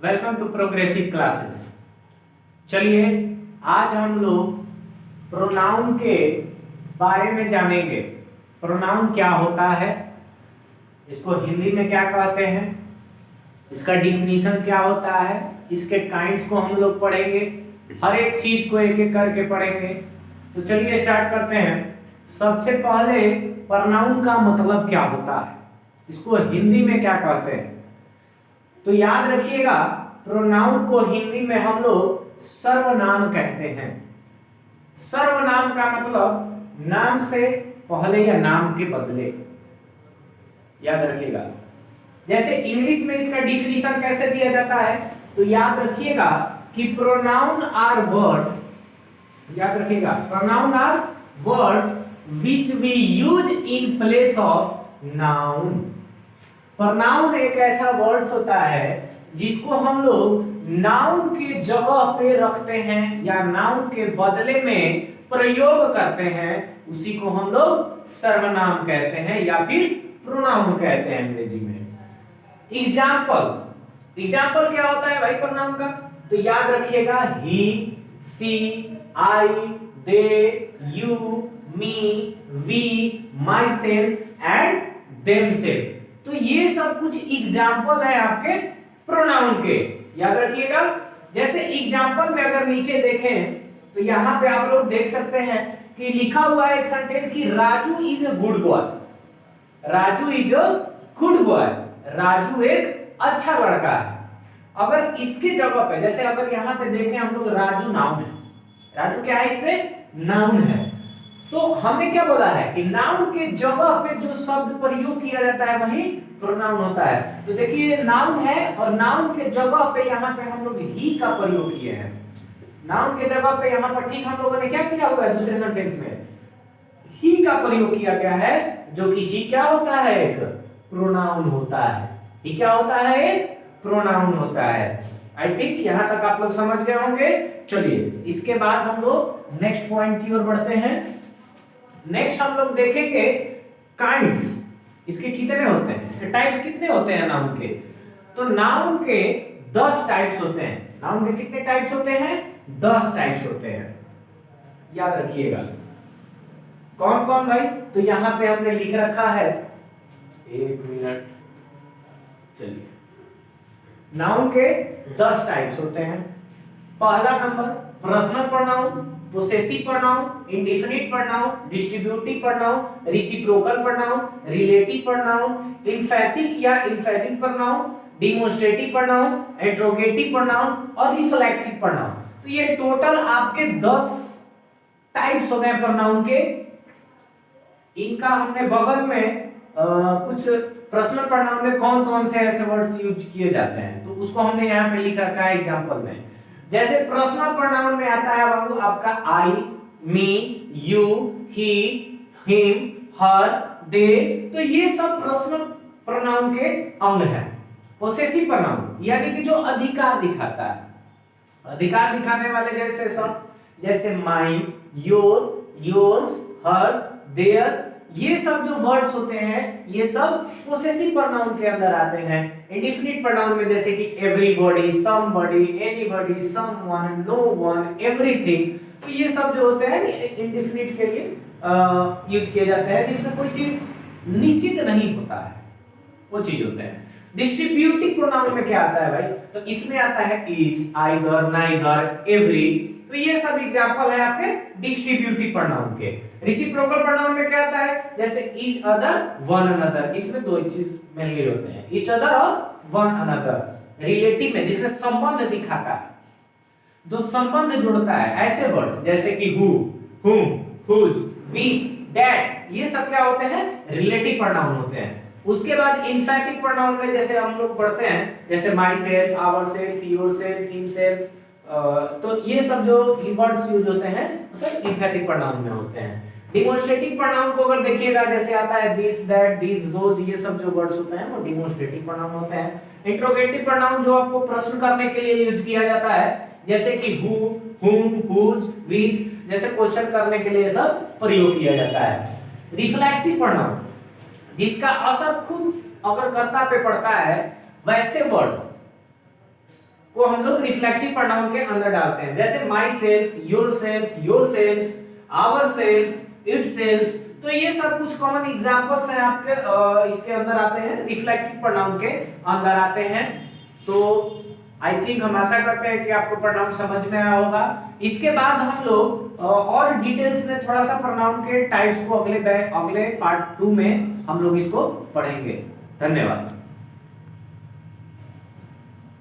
Welcome to progressive classes. चलिए आज हम लोग प्रोनाउन के बारे में जानेंगे। प्रोनाउन क्या होता है, इसको हिंदी में क्या कहते हैं, इसका डिफिनीशन क्या होता है, इसके काइंड्स को हम लोग पढ़ेंगे। हर एक चीज को एक एक करके पढ़ेंगे। तो चलिए स्टार्ट करते हैं। सबसे पहले प्रोनाउन का मतलब क्या होता है, इसको हिंदी में क्या कहते हैं। तो याद रखिएगा, प्रोनाउन को हिंदी में हम लोग सर्वनाम कहते हैं। सर्वनाम का मतलब नाम से पहले या नाम के बदले, याद रखिएगा। जैसे इंग्लिश में इसका डिफिनीशन कैसे दिया जाता है, तो याद रखिएगा कि प्रोनाउन आर वर्ड्स, याद रखिएगा, pronoun are words which we use in place of noun. Pronoun एक ऐसा वर्ड्स होता है जिसको हम लोग नाउन के जगह पे रखते हैं या नाउन के बदले में प्रयोग करते हैं, उसी को हम लोग सर्वनाम कहते हैं या फिर प्रोनाउन कहते हैं अंग्रेजी में। एग्जाम्पल क्या होता है भाई प्रोनाउन का, तो याद रखिएगा he, she, I, they, you, me, we, myself and themselves. तो ये सब कुछ एग्जाम्पल है आपके प्रोनाउन के, याद रखिएगा। जैसे एग्जाम्पल में अगर नीचे देखें तो यहां पे आप लोग देख सकते हैं कि लिखा हुआ है एक सेंटेंस कि Raju is a good boy. Raju is a good boy, Raju एक अच्छा लड़का है। अगर इसके जगह पे, जैसे अगर यहां पे देखें हम लोग, राजू नाउन है, राजू क्या है इसमें, नाउन है। तो हमने क्या बोला है कि नाउन के जगह पे जो शब्द प्रयोग किया जाता है वही प्रोनाउन होता है। तो देखिए नाउन है और नाउन के जगह पे यहाँ पे हम लोग ही का प्रयोग किए हैं। नाउन के जगह पे यहाँ पर ठीक हम लोगों ने क्या किया हुआ है, दूसरे सेंटेंस में ही का प्रयोग किया गया है, जो कि ही क्या होता है, एक प्रोनाउन होता है। ही क्या होता है, एक प्रोनाउन होता है। आई थिंक यहां तक आप लोग समझ गए होंगे। चलिए इसके बाद हम लोग नेक्स्ट पॉइंट की ओर बढ़ते हैं। नेक्स्ट हम लोग देखेंगे काइंड्स, इसके कितने होते हैं, इसके टाइप्स कितने होते हैं नाउन के। तो नाउन के 10 टाइप्स होते हैं। नाउन के कितने टाइप्स होते हैं, 10 टाइप्स होते हैं, याद रखिएगा। कौन कौन भाई, तो यहां पे हमने लिख रखा है, एक मिनट, चलिए। नाउन के 10 टाइप्स होते हैं। पहला number personal pronoun, possessive pronoun, indefinite pronoun, distributive pronoun, reciprocal pronoun, relative pronoun, emphatic या emphatic pronoun, demonstrative pronoun, interrogative pronoun और रिफ्लेक्सिव प्रोनाउन। तो ये टोटल आपके 10 टाइप्स हो गए प्रोनाउन के। इनका हमने बगल में कुछ पर्सनल प्रोनाउन में कौन कौन से ऐसे वर्ड्स यूज किए जाते हैं, तो उसको हमने यहाँ पे लिख रखा है एग्जांपल में। जैसे पर्सनल प्रोनाउन में आता है बाबू आपका आई, मी, यू, ही, हिम, हर, दे। तो ये सब पर्सनल प्रोनाउन के अंग हैं। पोसेसिव प्रोनाउन यानी कि जो अधिकार दिखाता है, अधिकार दिखाने वाले जैसे सब, जैसे mine, your, yours, her, their, ये सब जो वर्ड्स होते हैं ये सब पोसेसिव प्रोनाउन के अंदर आते हैं। इंडेफिनिट प्रोनाउन में जैसे कि everybody, somebody, anybody, someone, no one, everything, तो ये सब जो होते हैं इंडेफिनिट के लिए यूज किए जाते हैं, जिसमें कोई चीज निश्चित नहीं होता है, वो चीज होते हैं। डिस्ट्रीब्यूटिव प्रोनाउन में क्या आता है भाई, तो इसमें आता है ईच, आइदर, नाइदर, एवरी। तो ये सब एग्जांपल है आपके डिस्ट्रीब्यूटिव प्रोनाउन के। रेसिप्रोकल प्रोनाउन में क्या आता है, जैसे ईच अदर, वन अनदर, इसमें दो चीज मेनली होते हैं, ईच अदर और वन अनदर। रिलेटिव में जिसमें संबंध दिखाता है, जो संबंध जोड़ता है, ऐसे वर्ड्स जैसे कि हु, हुम, हुज, व्हिच, दैट, ये सब क्या होते हैं, रिलेटिव प्रोनाउन होते हैं। उसके बाद एम्फैटिक प्रोनाउन में जैसे हम लोग पढ़ते हैं, जैसे myself, ourself, yourself, himself, तो ये सब जो वर्ड्स यूज होते हैं वो सब एम्फैटिक प्रोनाउन में होते हैं। डेमोंस्ट्रेटिव प्रोनाउन को अगर देखिएगा, जैसे आता है दिस, दैट, दीज, दोज, ये सब जो वर्ड्स होते हैं वो डेमोंस्ट्रेटिव प्रोनाउन होते हैं। इंट्रोगेटिव प्रोनाउन जो आपको प्रश्न करने के लिए यूज किया जाता है, जैसे कि हु, हुम, हुज, व्हिच, जैसे क्वेश्चन करने के लिए सब प्रयोग किया जाता है। रिफ्लेक्सिव प्रोनाउन जिसका असर खुद अगर कर्ता पे पड़ता है, वैसे वर्ड्स को हम लोग रिफ्लेक्सिव प्रोनाउन के अंदर डालते हैं, जैसे myself, yourselves, ourselves, itself. तो ये सब कुछ कॉमन एग्जांपल्स हैं आपके इसके अंदर आते हैं, रिफ्लेक्सिव प्रोनाउन के अंदर आते हैं। तो आई थिंक हम आशा करते हैं कि आपको प्रोनाउन समझ में आया होगा। इसके बाद हम लोग और डिटेल्स में थोड़ा सा प्रोनाउन के टाइप्स को अगले पार्ट 2 में हम लोग इसको पढ़ेंगे। धन्यवाद।